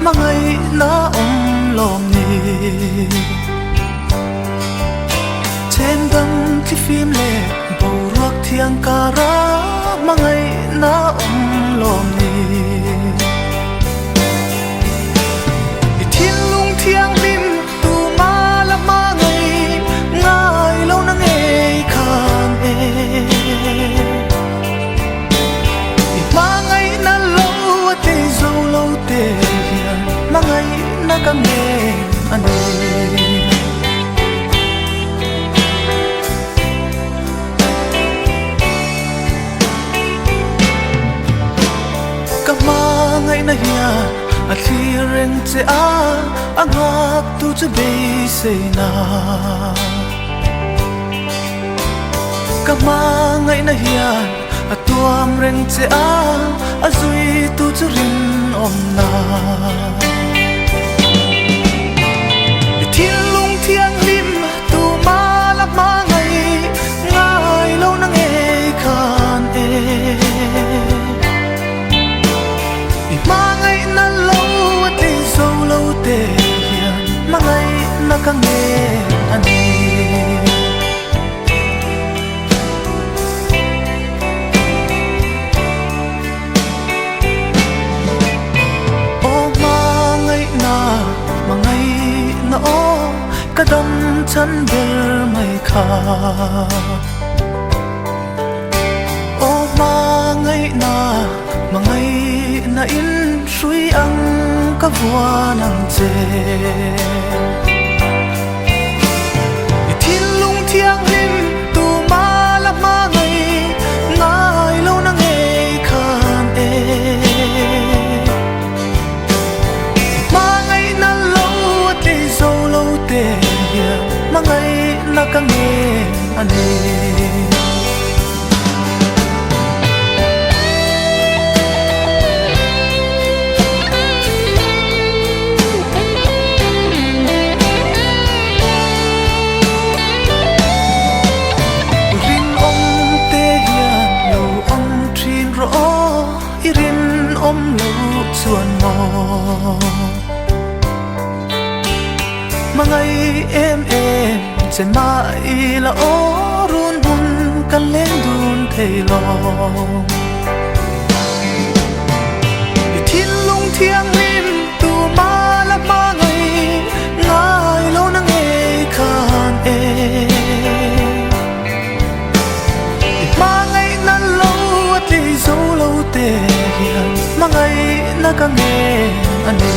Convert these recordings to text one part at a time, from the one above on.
mangai na lom ni chen dam thi phim le bo ruak thiang kara mangai na lom ni i thiên lung thiang lim tu ma la mangai ngai lo na nge khan e i mangai na lo te zo lo te mangai na ka nge ani mangai na hian a thireng che a angak tu che be se na ka mangai na hian a tuam reng che a zui tu che rin om na i thiên lung thiang lim tu ma la mangai ngai lo na nge khan e mangai na lo te zo lo te hian mangai na ka nge ani o mangai na o kadam chan ber mai kha o mangai na in shui ang ka vua nang che i thiên lung thiang lim tu ma la mangai ngai lo na nge khan e mangai na lo te zo lo te mangai na ka nge ani mangai em chen mai la o run hun kan leng dun thei lo i thiên lung thiang lim tu ma la mangai ngai lo na nge khan e mangai na lo te zo lo te hian mangai na ka nge ani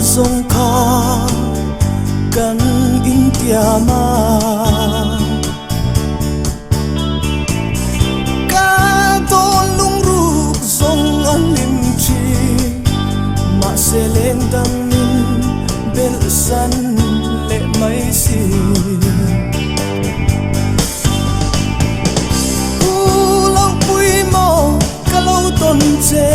zong kha kan in tia ma ka ton lung ru zong an lim chi ma se len dang min bel san le mai si u lo pui mo ka lo ton che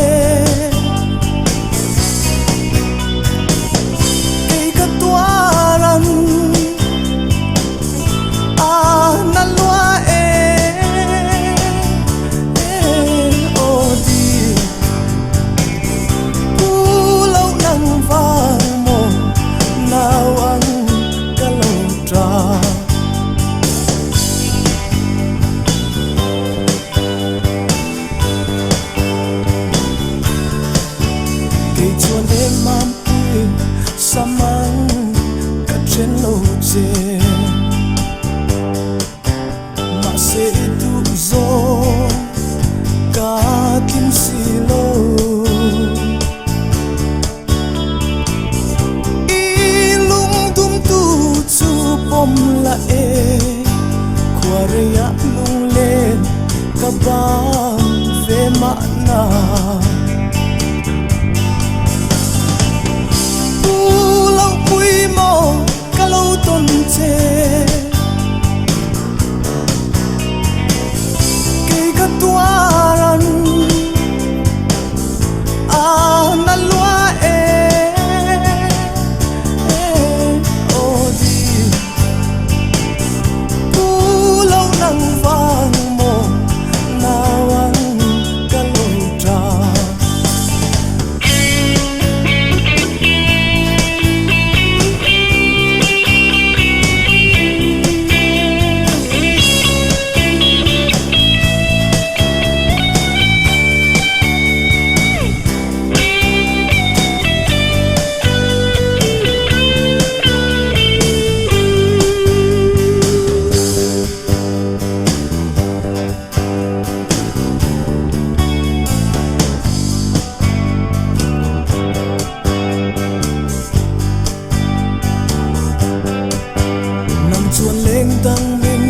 samang ka chen lo che ma se tu zo ka kim si lo i lung tum tu chu pom la e khware ya lung len ka ba ve ma na ton che ke ka tuaran a na lua o di pu lo nang vang mo na wang ka lo tra chuan leng dang min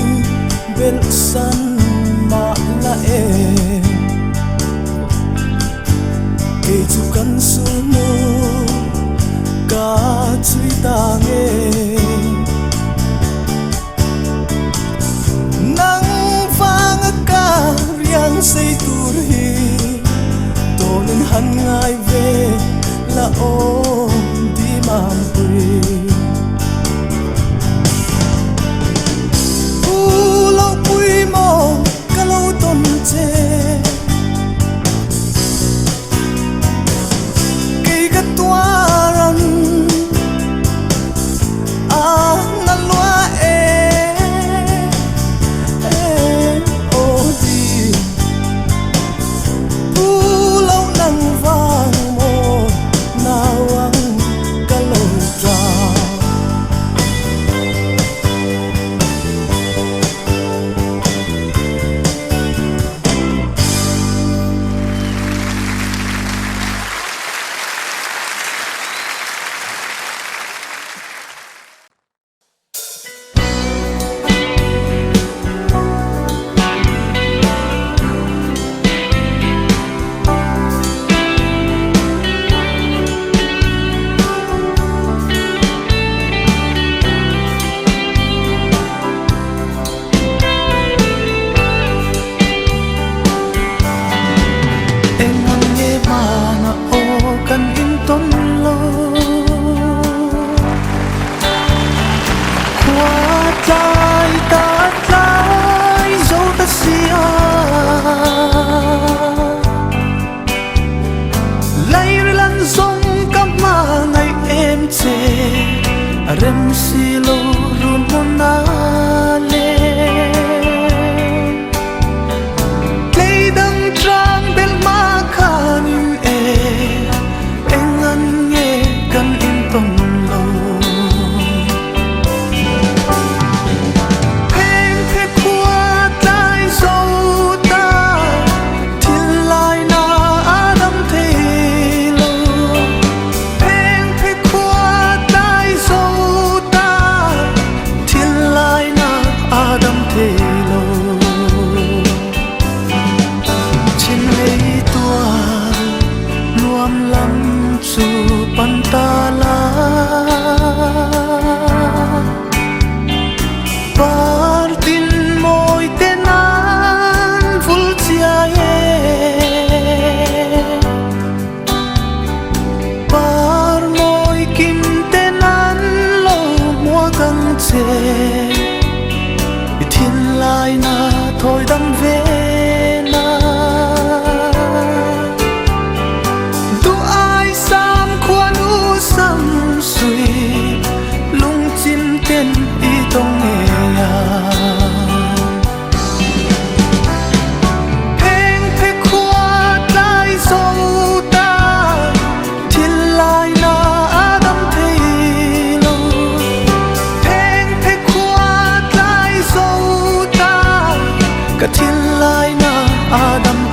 bel san ma la e ke chu kan su mu ka chui ta nge nang vang ka riang sei tur hi tonin han ngai ve la o di mam pri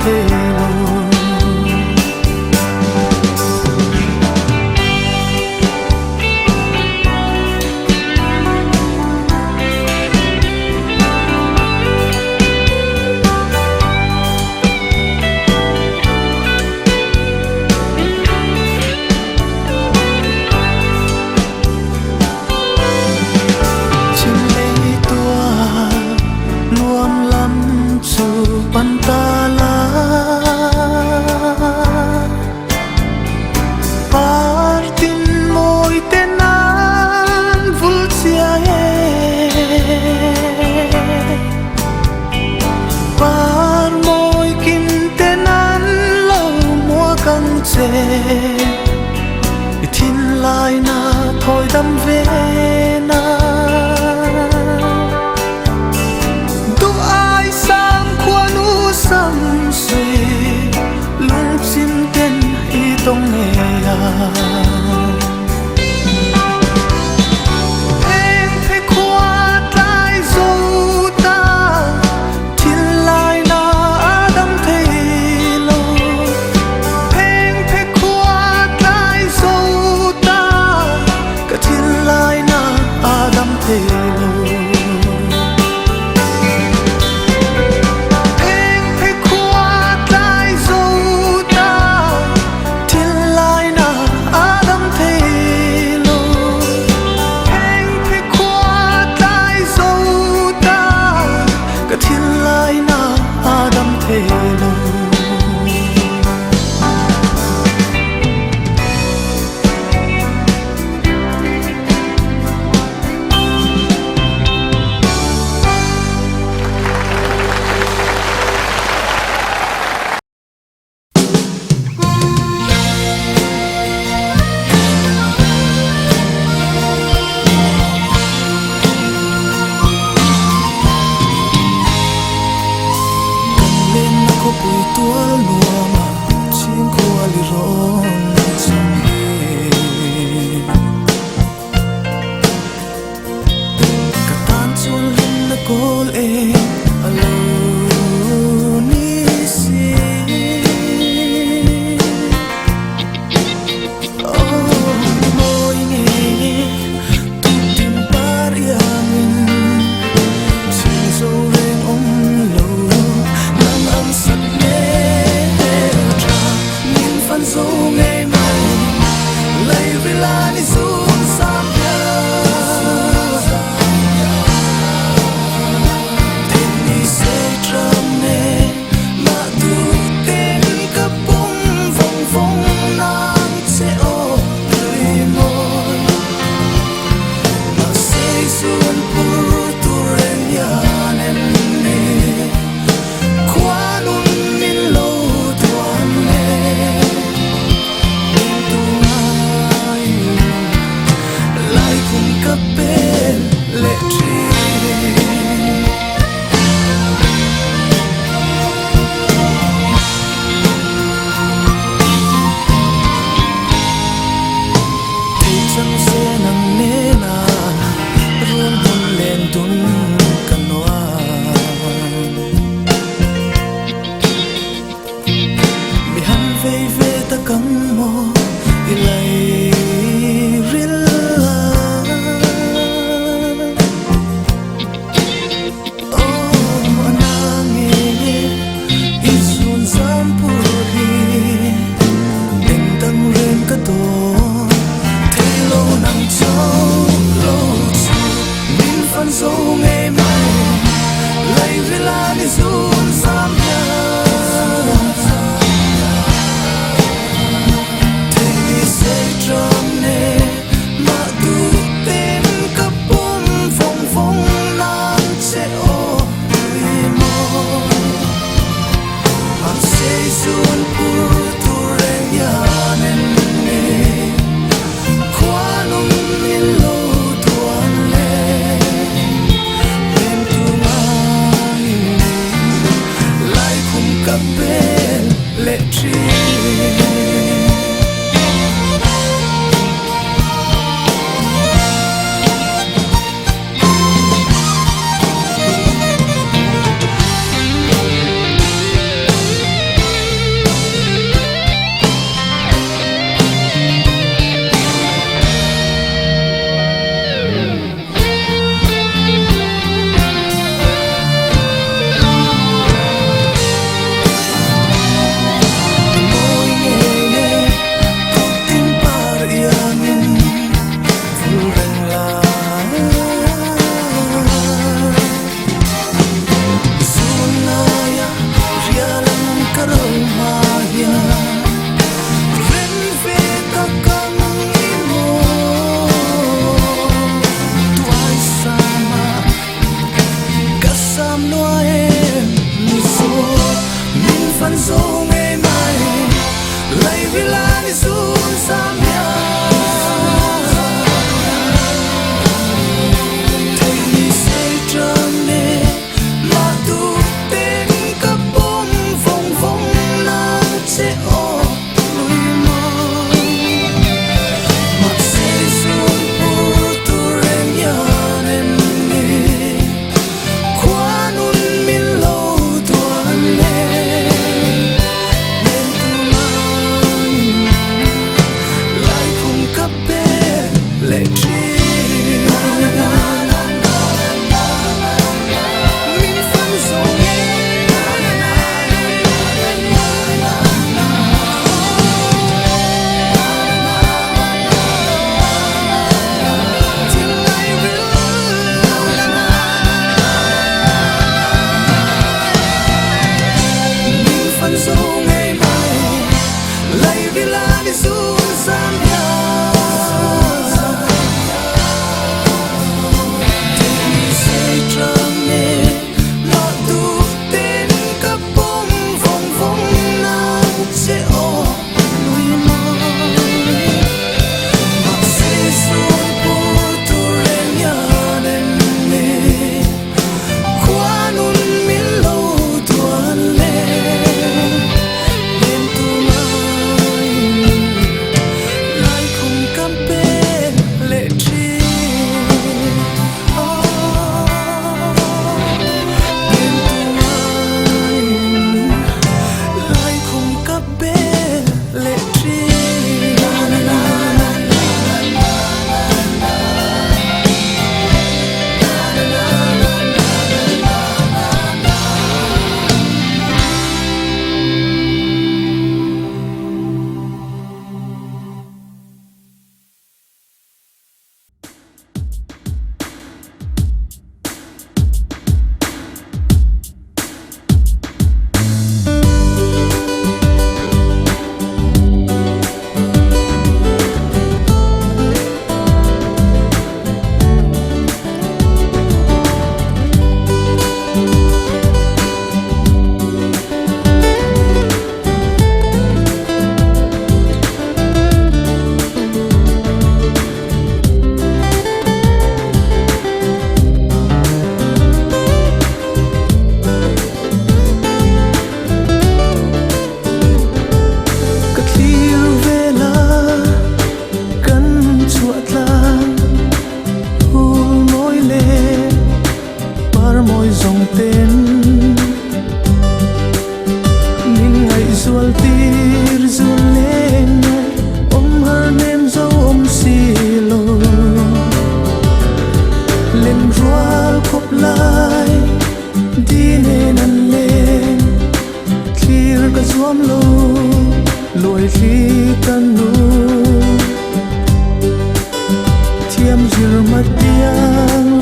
thế lâu. Pantala partin moi tenan vulcia par moi kim tenan lo mua căng che thin lai na thôi đâm về na sam suy lung chim ten hi tong nghe à em phải qua tai dâu ta thiên lai na adam thấy lo em phải qua tai dâu ta cả thiên lai na adam thấy lo zuam lo loi li kan nu thiam zir mat tiang